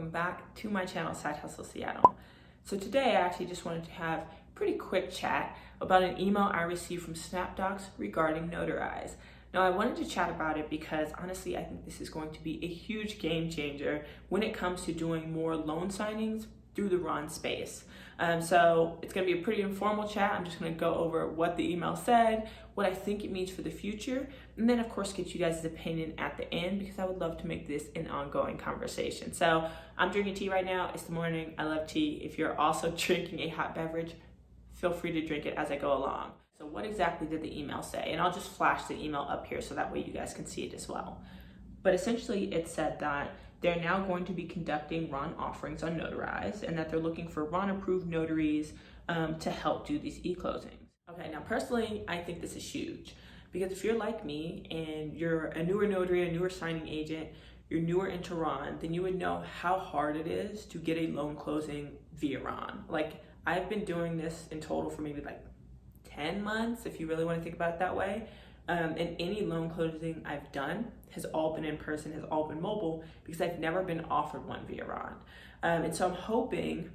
welcome back to my channel, Side Hustle Seattle. So today I actually just wanted to have a pretty quick chat about an email I received from Snapdocs regarding Notarize. Now I wanted to chat about it because honestly I think this is going to be a huge game changer when it comes to doing more loan signings through the RON space. So it's going to be a pretty informal chat. I'm just going to go over what the email said, what I think it means for the future, and then of course get you guys' opinion at the end because I would love to make this an ongoing conversation. So I'm drinking tea right now. It's the morning. I love tea. If you're also drinking a hot beverage, feel free to drink it as I go along. So what exactly did the email say? And I'll just flash the email up here so that way you guys can see it as well. But essentially it said that they're now going to be conducting RON offerings on Notarize and that they're looking for RON approved notaries to help do these e-closings. Okay, now personally, I think this is huge because if you're like me and you're a newer notary, a newer signing agent, you're newer into RON, then you would know how hard it is to get a loan closing via RON. Like I've been doing this in total for maybe like 10 months, if you really want to think about it that way. And any loan closing I've done has all been in person, has all been mobile, because I've never been offered one via RON. And so I'm hoping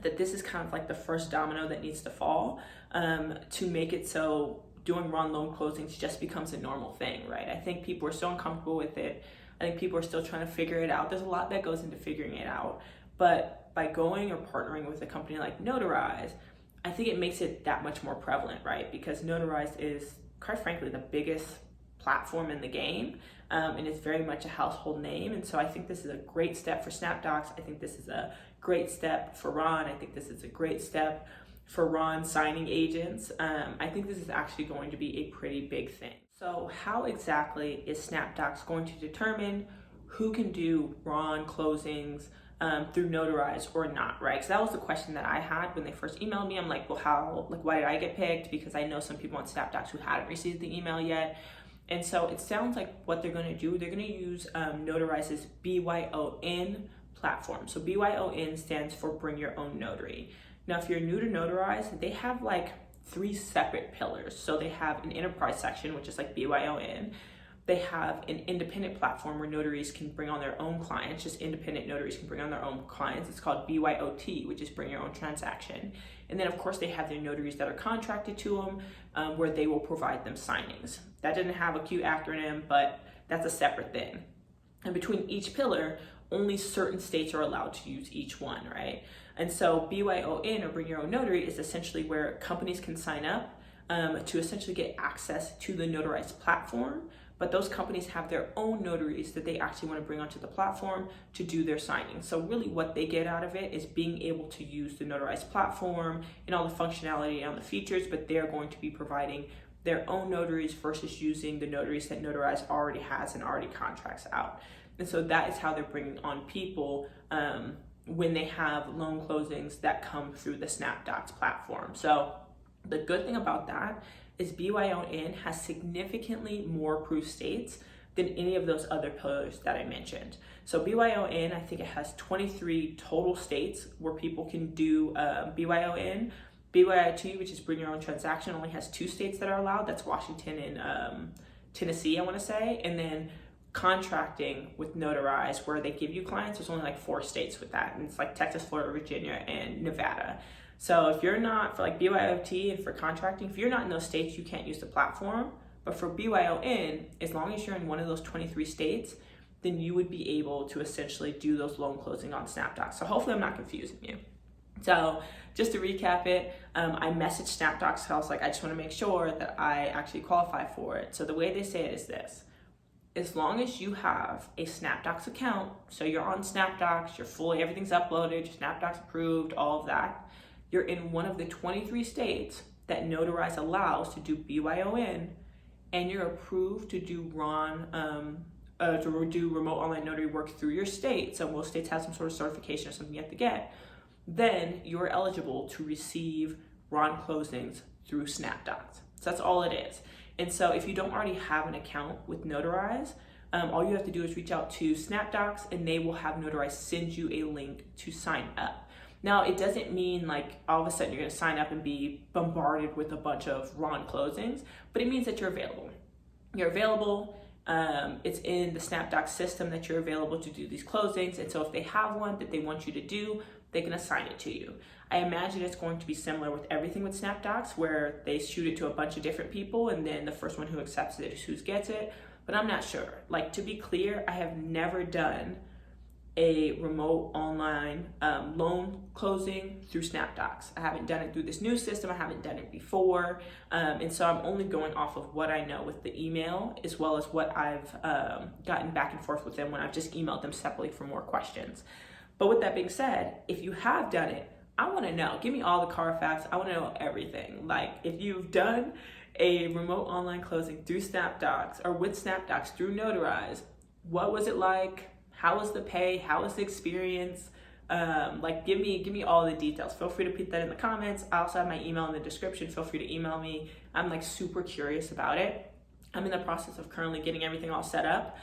that this is kind of like the first domino that needs to fall to make it so doing RON loan closings just becomes a normal thing, right? I think people are so uncomfortable with it. I think people are still trying to figure it out. There's a lot that goes into figuring it out. But by going or partnering with a company like Notarize, I think it makes it that much more prevalent, right? Because Notarize is, quite frankly, the biggest platform in the game, and it's very much a household name. And so I think this is a great step for Snapdocs. I think this is a great step for RON. I think this is a great step for RON signing agents. I think this is actually going to be a pretty big thing. So how exactly is Snapdocs going to determine who can do RON closings through Notarize or not, right? So that was the question that I had when they first emailed me. I'm like, well, why did I get picked? Because I know some people on Snapdocs who hadn't received the email yet. And so it sounds like what they're going to do, they're going to use Notarize's BYON platform. So BYON stands for Bring Your Own Notary. Now, if you're new to Notarize, they have like 3 separate pillars. So they have an enterprise section, which is like BYON. They have an independent platform where notaries can bring on their own clients, just independent notaries can bring on their own clients. It's called BYOT, which is Bring Your Own Transaction. And then of course they have their notaries that are contracted to them where they will provide them signings. That didn't have a cute acronym, but that's a separate thing. And between each pillar, only certain states are allowed to use each one, right? And so BYON, or Bring Your Own Notary, is essentially where companies can sign up to essentially get access to the Notarize platform. But those companies have their own notaries that they actually want to bring onto the platform to do their signing. So really what they get out of it is being able to use the Notarize platform and all the functionality and the features, but they're going to be providing their own notaries versus using the notaries that Notarize already has and already contracts out. And so that is how they're bringing on people when they have loan closings that come through the Snapdocs platform. So the good thing about that is BYON has significantly more approved states than any of those other pillars that I mentioned. So BYON, I think it has 23 total states where people can do BYON. BYOT, which is Bring Your Own Transaction, only has 2 states that are allowed. That's Washington and Tennessee, I want to say. And then contracting with Notarize, where they give you clients, there's only like 4 states with that. And it's like Texas, Florida, Virginia, and Nevada. So if you're not, for like BYOT and for contracting, if you're not in those states, you can't use the platform. But for BYON, as long as you're in one of those 23 states, then you would be able to essentially do those loan closing on Snapdocs. So hopefully I'm not confusing you. So just to recap it, I messaged Snapdocs because I was like, I just want to make sure that I actually qualify for it. So the way they say it is this: as long as you have a Snapdocs account, so you're on Snapdocs, everything's uploaded, your Snapdocs approved, all of that, you're in one of the 23 states that Notarize allows to do BYON, and you're approved to do RON, to do remote online notary work through your state. So most states have some sort of certification or something you have to get. Then you're eligible to receive RON closings through Snapdocs. So that's all it is. And so if you don't already have an account with Notarize, all you have to do is reach out to Snapdocs and they will have Notarize send you a link to sign up. Now, it doesn't mean like all of a sudden you're going to sign up and be bombarded with a bunch of RON closings, but it means that you're available. You're available, It's in the Snapdocs system that you're available to do these closings. And so if they have one that they want you to do, they can assign it to you. I imagine it's going to be similar with everything with Snapdocs, where they shoot it to a bunch of different people and then the first one who accepts it is who gets it. But I'm not sure. Like, to be clear, I have never done a remote online loan closing through Snapdocs. I haven't done it through this new system. I haven't done it before. And so I'm only going off of what I know with the email, as well as what I've gotten back and forth with them when I've just emailed them separately for more questions. But with that being said, if you have done it, I want to know. Give me all the Carfax. I want to know everything. Like, if you've done a remote online closing through Snapdocs or with Snapdocs through Notarize, what was it like? How was the pay? How was the experience? Like, give me all the details. Feel free to put that in the comments. I also have my email in the description. Feel free to email me. I'm like super curious about it. I'm in the process of currently getting everything all set up.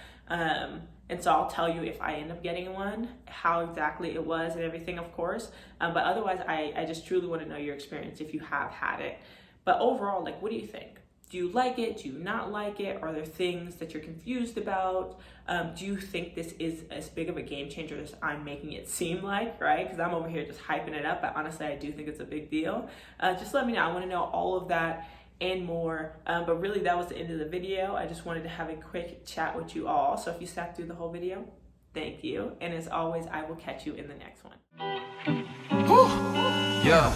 And so I'll tell you if I end up getting one, how exactly it was and everything, of course. But otherwise, I just truly want to know your experience if you have had it. But overall, like, what do you think? Do you like it? Do you not like it? Are there things that you're confused about? Do you think this is as big of a game changer as I'm making it seem like, right? Because I'm over here just hyping it up, but honestly, I do think it's a big deal. Just let me know. I want to know all of that and more. But really, that was the end of the video. I just wanted to have a quick chat with you all. So if you sat through the whole video, thank you. And as always, I will catch you in the next one. Yeah.